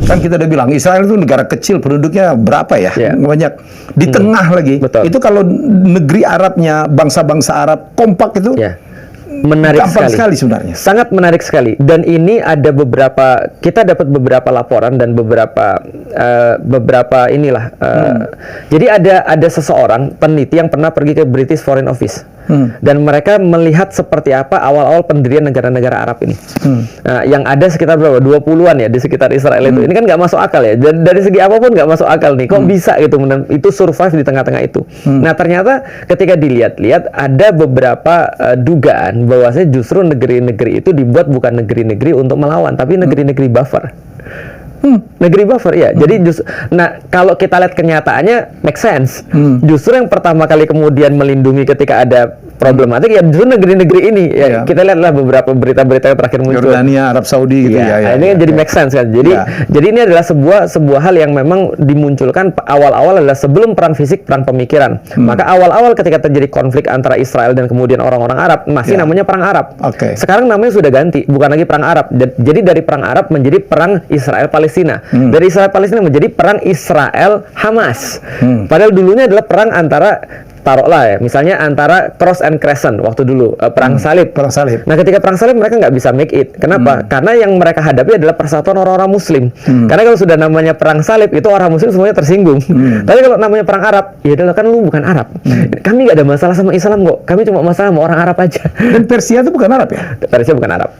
Kan kita udah bilang Israel itu negara kecil, penduduknya berapa ya? Banyak. Di tengah lagi. Betul. Itu kalau negeri Arabnya, bangsa-bangsa Arab kompak itu menarik sekali sebenarnya. Sangat menarik sekali. Dan ini ada kita dapat beberapa laporan dan beberapa inilah. Jadi ada seseorang peneliti yang pernah pergi ke British Foreign Office. Dan mereka melihat seperti apa awal-awal pendirian negara-negara Arab ini. Yang ada sekitar berapa? 20-an ya di sekitar Israel itu. Ini kan nggak masuk akal ya. Dari segi apapun nggak masuk akal nih. Kok bisa gitu itu survive di tengah-tengah itu. Nah, ternyata ketika dilihat-lihat ada beberapa dugaan bahwasanya justru negeri-negeri itu dibuat bukan negeri-negeri untuk melawan, tapi negeri-negeri buffer. Negeri buffer ya. Jadi nah kalau kita lihat kenyataannya make sense. Justru yang pertama kali kemudian melindungi ketika ada problematik ya justru negeri-negeri ini. Kita lihatlah beberapa berita-berita yang terakhir muncul. Jordania, Arab Saudi gitu ini jadi make sense kan. Jadi ini adalah sebuah hal yang memang dimunculkan awal-awal adalah sebelum perang fisik, perang pemikiran. Maka awal-awal ketika terjadi konflik antara Israel dan kemudian orang-orang Arab masih namanya perang Arab. Sekarang namanya sudah ganti, bukan lagi perang Arab. Jadi dari perang Arab menjadi perang Israel Palestina. Dari Israel Palestina menjadi perang Israel Hamas. Padahal dulunya adalah perang antara taruhlah ya, misalnya antara Cross and Crescent waktu dulu perang salib. Nah, ketika perang salib mereka nggak bisa make it. Kenapa? Karena yang mereka hadapi adalah persatuan orang-orang Muslim. Karena kalau sudah namanya perang salib itu orang Muslim semuanya tersinggung. Tapi kalau namanya perang Arab, ya adalah kan lu bukan Arab. Kami nggak ada masalah sama Islam kok. Kami cuma masalah sama orang Arab aja. Dan Persia itu bukan Arab ya? Persia bukan Arab.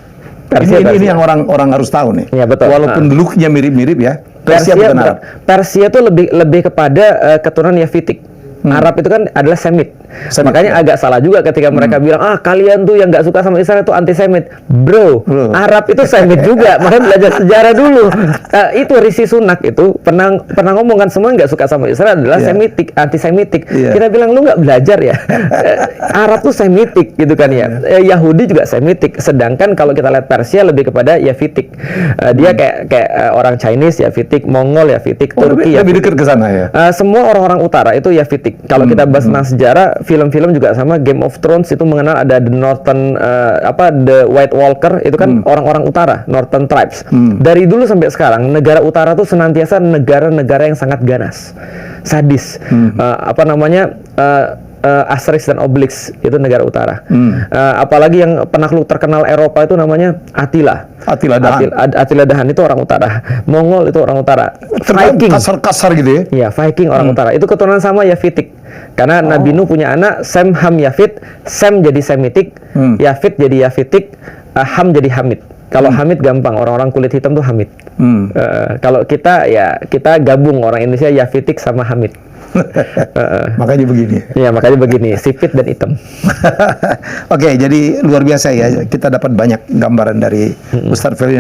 Ini yang orang harus tahu nih. Ya, betul. Walaupun look-nya mirip-mirip ya. Persia bukan Arab. Persia itu lebih kepada keturunan Yafitik. Arab itu kan adalah Semit. Makanya agak salah juga ketika mereka bilang kalian tuh yang nggak suka sama Israel itu anti-Semit. Bro, Arab itu Semit juga. Makanya belajar sejarah dulu. Itu Rishi Sunak itu pernah ngomong kan semua nggak suka sama Israel adalah Semitik, anti-Semitik. Kita bilang lu nggak belajar ya. Arab tuh Semitik gitu kan ya. Yahudi juga Semitik. Sedangkan kalau kita lihat Persia lebih kepada Yafitik. Dia kayak orang Chinese Yafitik, Mongol Yafitik, Turki lebih dekat ke sana ya. Semua orang-orang utara itu Yafitik. Kalau kita bahas tentang sejarah, film-film juga sama. Game of Thrones itu mengenal ada The Northern The White Walker itu kan orang-orang utara, Northern Tribes. Dari dulu sampai sekarang negara utara tuh senantiasa negara-negara yang sangat ganas, sadis. Asterix dan Obelix itu negara utara. Apalagi yang penakluk terkenal Eropa itu namanya Attila Dahan. Attila Dahan itu orang utara. Mongol itu orang utara. Viking kasar-kasar gitu ya. Iya, Viking orang utara. Itu keturunan sama Yafitik. Karena Nabi Nuh punya anak Sem, Ham, Yafit. Sem jadi Semitik, Yafit jadi Yafitik, Ham jadi Hamid. Kalau Hamid gampang, orang-orang kulit hitam tuh Hamid. Kalau kita gabung orang Indonesia Yafitik sama Hamid. Makanya begini. Iya, makanya begini, sipit dan hitam. Oke, jadi luar biasa ya. Kita dapat banyak gambaran dari Ustadz Ferdinand.